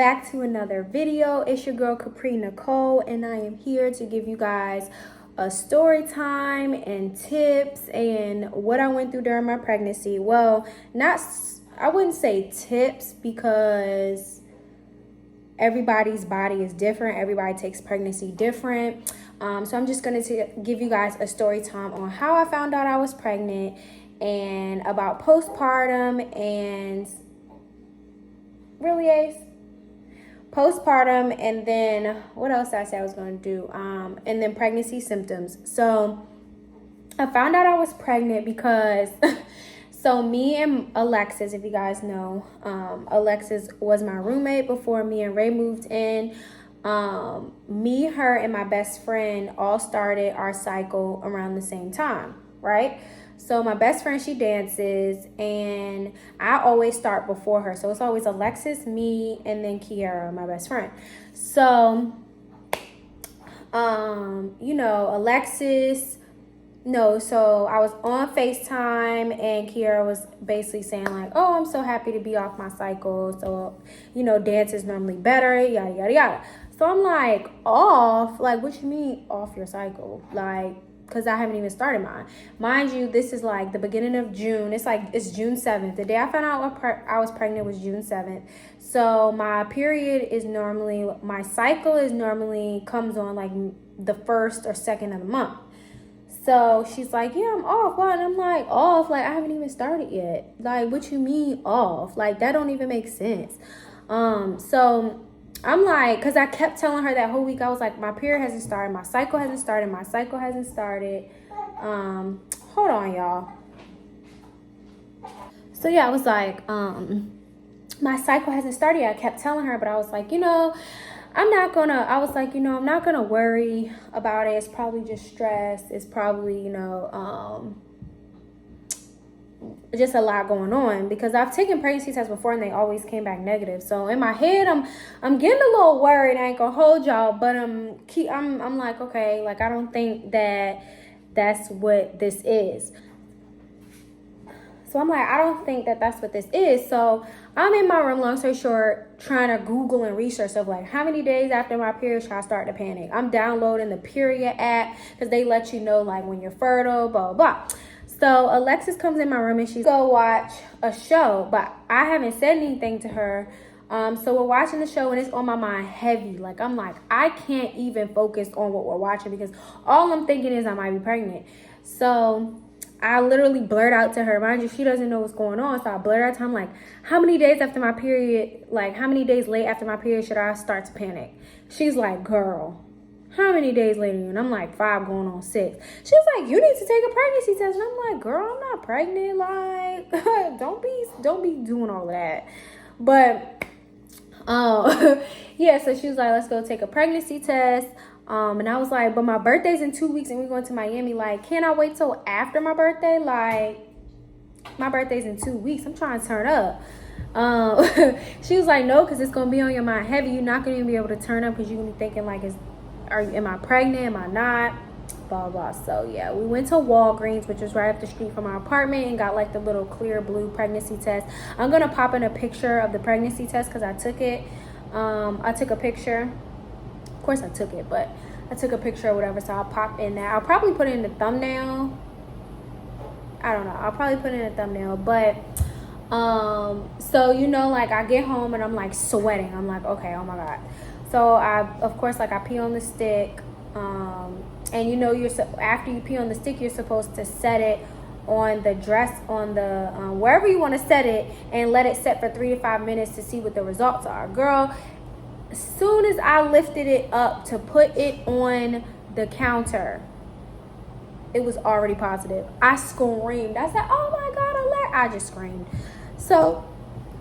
back to another video. It's your girl Capri Nicole, and I am here to give you guys a story time and tips and what I went through during my pregnancy. Well, I wouldn't say tips, because everybody's body is different. Everybody takes pregnancy different. So I'm just going to give you guys a story time on how I found out I was pregnant and about postpartum and postpartum, and then what else did I say I was going to do? And then pregnancy symptoms. So I found out I was pregnant because so me and Alexis, if you guys know, Alexis was my roommate before me and Ray moved in. Me, her, and my best friend all started our cycle around the same time, right? So my best friend, she dances, and I always start before her. So it's always Alexis, me, and then Kiara, my best friend. So, so I was on FaceTime, and Kiara was basically saying like, oh, I'm so happy to be off my cycle. So, dance is normally better, yada, yada, yada. So I'm like, off? Like, what you mean off your cycle? Like, because I haven't even started mine. Mind you, this is like the beginning of June. It's June 7th. The day I found out I was pregnant was June 7th. So my cycle is normally comes on like the first or second of the month. So she's like, yeah, I'm off. Why? And I'm like, off? Like, I haven't even started yet. Like, what you mean off? Like, that don't even make sense. So I'm like, because I kept telling her that whole week, I was like, my period hasn't started, my cycle hasn't started. Hold on, y'all. So yeah, I was like, my cycle hasn't started yet. I kept telling her, but I was like, I'm not gonna worry about it. It's probably just stress. It's probably, just a lot going on, because I've taken pregnancy tests before and they always came back negative. So in my head, I'm getting a little worried. I ain't gonna hold y'all, but I'm like, okay, like, I don't think that's what this is. So I'm like, I don't think that's what this is. So I'm in my room, long story short, trying to Google and research of like, how many days after my period should I start to panic? I'm downloading the period app, because they let you know like when you're fertile, blah, blah, blah. So Alexis comes in my room and she's go watch a show, but I haven't said anything to her. So we're watching the show and it's on my mind heavy. Like, I'm like, I can't even focus on what we're watching, because all I'm thinking is I might be pregnant. So I literally blurt out to her. Mind you, she doesn't know what's going on. So I blurt out to her, I'm like, how many days after my period, like how many days late after my period should I start to panic? She's like, girl, how many days later? And I'm like, 5 going on 6. She's like, you need to take a pregnancy test. And I'm like, girl, I'm not pregnant. Like, don't be doing all of that. But yeah, so she was like, let's go take a pregnancy test. And I was like, but my birthday's in 2 weeks and we're going to Miami. Like, can't I wait till after my birthday? Like, my birthday's in 2 weeks. I'm trying to turn up. She was like, no, because it's going to be on your mind heavy. You're not going to be able to turn up, because you're going to be thinking like, am I pregnant? Am I not? Blah, blah. So yeah, we went to Walgreens, which is right up the street from our apartment, and got like the little clear blue pregnancy test. I'm going to pop in a picture of the pregnancy test, because I took it. I took a picture. Of course I took it, but I took a picture or whatever, so I'll pop in that. I'll probably put it in the thumbnail. I don't know. I'll probably put it in the thumbnail, but so like I get home and I'm like sweating. I'm like, okay, oh my God. So I pee on the stick, and after you pee on the stick, you're supposed to set it on the dress, on the wherever you want to set it, and let it set for 3 to 5 minutes to see what the results are. Girl, as soon as I lifted it up to put it on the counter, it was already positive. I screamed. I said, oh my God, I just screamed. So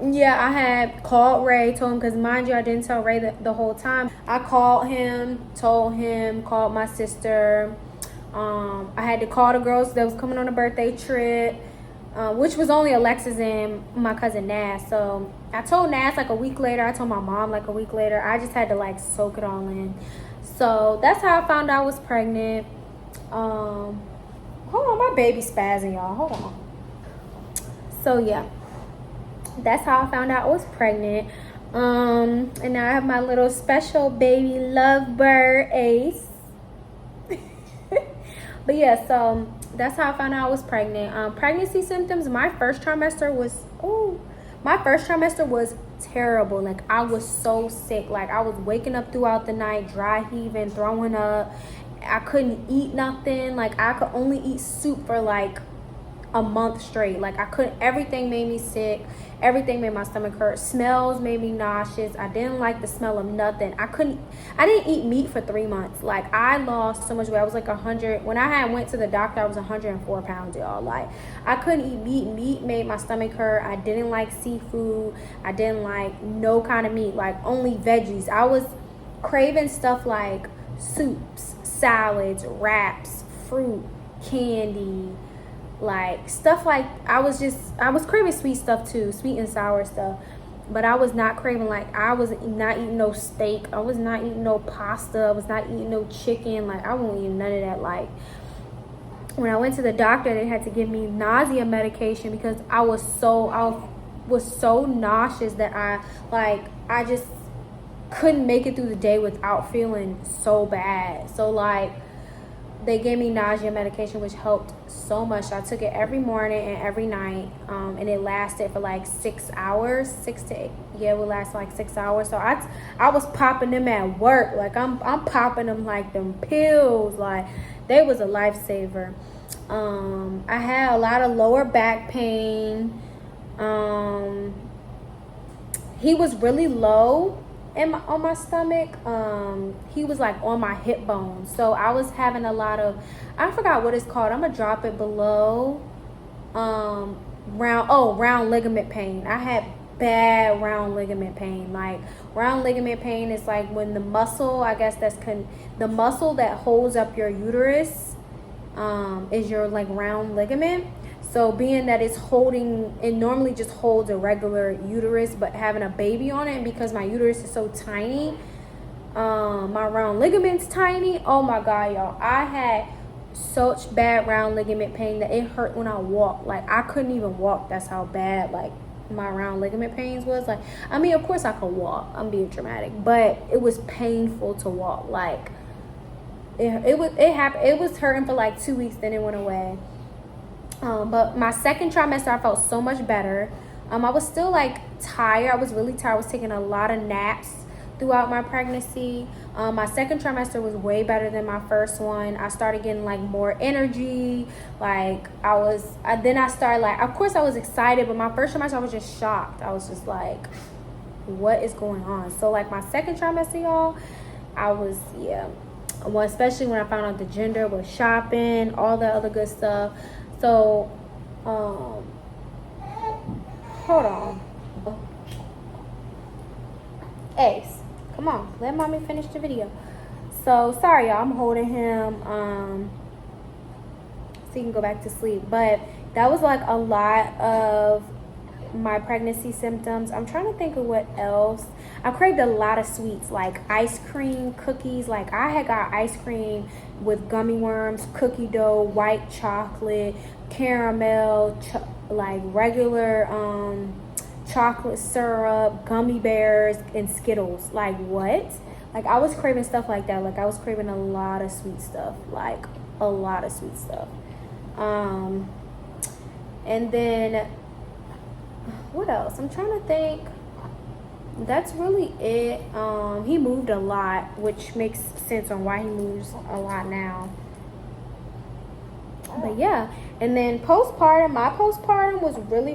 yeah, I had called Ray, told him, because mind you, I didn't tell Ray the whole time. I called him, told him, called my sister. I had to call the girls that was coming on a birthday trip, which was only Alexis and my cousin Nas. So I told Nas like a week later. I told my mom like a week later. I just had to like soak it all in. So that's how I found out I was pregnant. Hold on, my baby's spazzing, y'all. Hold on. So yeah, that's how I found out I was pregnant. And now I have my little special baby lovebird Ace. But yeah, so that's how I found out I was pregnant. Pregnancy symptoms, my first trimester was terrible. Like, I was so sick. Like, I was waking up throughout the night, dry heaving, throwing up. I couldn't eat nothing. Like, I could only eat soup for like a month straight. Like, I couldn't, everything made me sick. Everything made my stomach hurt. Smells made me nauseous. I didn't like the smell of nothing. I didn't eat meat for 3 months. Like, I lost so much weight. I was like 100. When I went to the doctor, I was 104 pounds, y'all. Like, I couldn't eat meat. Meat made my stomach hurt. I didn't like seafood. I didn't like no kind of meat. Like, only veggies. I was craving stuff like soups, salads, wraps, fruit, candy, like stuff. Like, I was craving sweet stuff too, sweet and sour stuff, but I was not craving, like, I was not eating no steak, I was not eating no pasta, I was not eating no chicken. Like, I wasn't eating none of that. Like, when I went to the doctor, they had to give me nausea medication because I was so nauseous that I just couldn't make it through the day without feeling so bad. So, like, they gave me nausea medication, which helped so much. I took it every morning and every night, and it lasted for like 6 hours, 6 to 8. Yeah, it would last like 6 hours. So I was popping them at work. Like, I'm popping them like them pills. Like, they was a lifesaver. I had a lot of lower back pain. He was really low on my stomach. He was like on my hip bone, so I was having a lot of, I forgot what it's called, I'm gonna drop it below. Round ligament pain. I had bad round ligament pain. Like, round ligament pain is like when the muscle, I guess the muscle that holds up your uterus is your like round ligament. So being that it normally just holds a regular uterus, but having a baby on it, and because my uterus is so tiny, my round ligament's tiny. Oh my God, y'all. I had such bad round ligament pain that it hurt when I walked. Like, I couldn't even walk. That's how bad, like, my round ligament pains was. Like, I mean, of course I could walk. I'm being dramatic. But it was painful to walk. Like, it was hurting for like 2 weeks, then it went away. But my second trimester, I felt so much better. I was still like tired. I was really tired. I was taking a lot of naps throughout my pregnancy. My second trimester was way better than my first one. I started getting like more energy. Like, then I started, like, of course I was excited, but my first trimester I was just shocked. I was just like, what is going on? So, like, my second trimester, y'all, well, especially when I found out the gender was shopping, all that other good stuff. So, hold on. Ace, come on, let mommy finish the video. So, sorry, y'all, I'm holding him, so he can go back to sleep. But that was like a lot of my pregnancy symptoms. I'm trying to think of what else. I craved a lot of sweets, like ice cream, cookies. Like, I had got ice cream with gummy worms, cookie dough, white chocolate, caramel, like regular chocolate syrup, gummy bears, and Skittles. Like, what? Like, I was craving stuff like that. Like, I was craving a lot of sweet stuff. Like, a lot of sweet stuff. And then, what else? I'm trying to think. That's really it. He moved a lot, which makes sense on why he moves a lot now. But yeah, and then postpartum, my postpartum was really,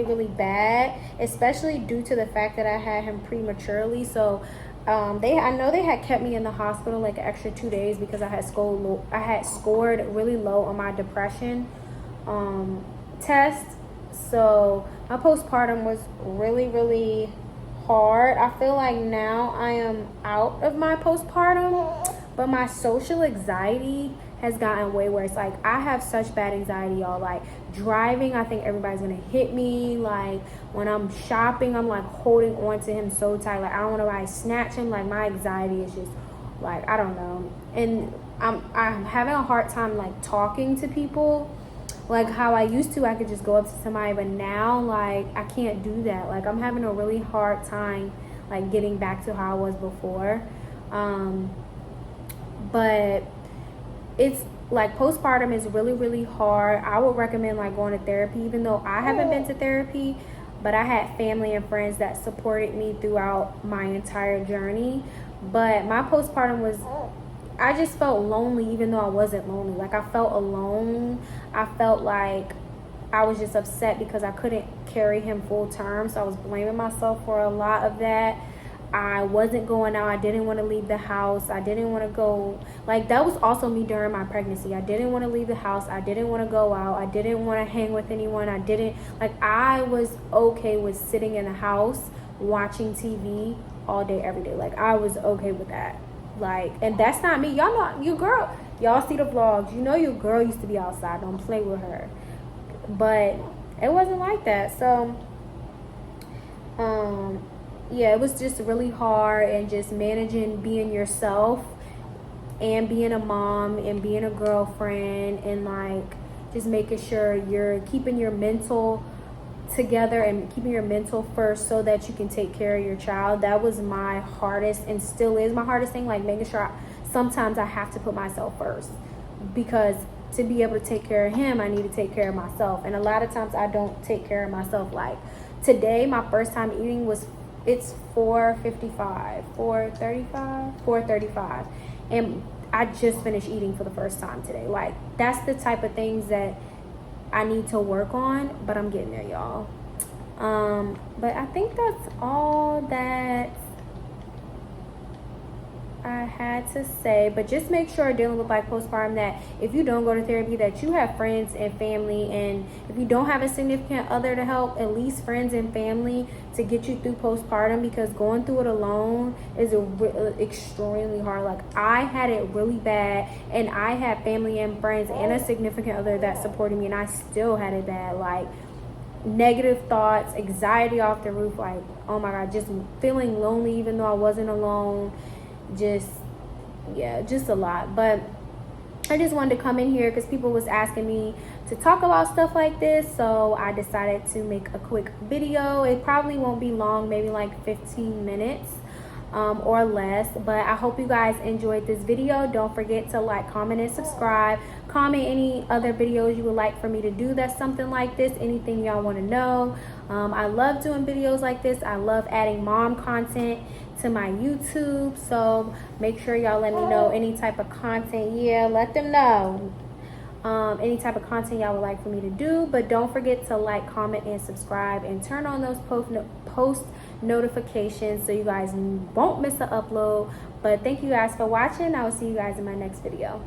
really bad, especially due to the fact that I had him prematurely. So I know they had kept me in the hospital like an extra 2 days because I had scored really low on my depression test. So my postpartum was really, really hard. I feel like now I am out of my postpartum, but my social anxiety has gotten way worse. Like, I have such bad anxiety, y'all. Like, driving, I think everybody's gonna hit me. Like, when I'm shopping, I'm like holding on to him so tight. Like, I don't want to snatch him. Like, my anxiety is just like, I don't know. And I'm having a hard time like talking to people. like how I used to, I could just go up to somebody, but now like I can't do that. Like I'm having a really hard time like getting back to how I was before. But it's like postpartum is really, really hard. I would recommend like going to therapy, even though I haven't been to therapy, but I had family and friends that supported me throughout my entire journey. But my postpartum was, I just felt lonely even though I wasn't lonely. Like I felt alone. I felt like I was just upset because I couldn't carry him full term. So I was blaming myself for a lot of that. I wasn't going out. I didn't want to leave the house. I didn't want to go. Like that was also me during my pregnancy. I didn't want to leave the house. I didn't want to go out. I didn't want to hang with anyone. I was okay with sitting in the house watching TV all day, every day. Like I was okay with that. Like, and that's not me. Y'all know, your girl, y'all see the vlogs. You know your girl used to be outside. Don't play with her. But it wasn't like that. So, yeah, it was just really hard, and just managing being yourself and being a mom and being a girlfriend, and like just making sure you're keeping your mental together and keeping your mental first so that you can take care of your child. That was my hardest and still is my hardest thing, like making sure sometimes I have to put myself first, because to be able to take care of him, I need to take care of myself. And a lot of times I don't take care of myself. Like today, my first time eating was, it's 4:35, and I just finished eating for the first time today. Like that's the type of things that I need to work on, but I'm getting there, y'all. But I think that's all that I had to say. But just make sure dealing with like postpartum, that if you don't go to therapy, that you have friends and family, and if you don't have a significant other to help, at least friends and family to get you through postpartum, because going through it alone is extremely hard. Like I had it really bad, and I had family and friends and a significant other that supported me, and I still had it bad. Like negative thoughts, anxiety off the roof, like oh my god, just feeling lonely even though I wasn't alone. Just a lot. But I just wanted to come in here because people was asking me to talk about stuff like this, so I decided to make a quick video. It probably won't be long, maybe like 15 minutes or less, but I hope you guys enjoyed this video. Don't forget to like, comment, and subscribe. Comment any other videos you would like for me to do that's something like this, anything y'all want to know. I love doing videos like this. I love adding mom content to my YouTube, so make sure y'all let me know any type of content. Let them know any type of content y'all would like for me to do. But don't forget to like, comment, and subscribe, and turn on those post notifications so you guys won't miss an upload. But thank you guys for watching. I will see you guys in my next video.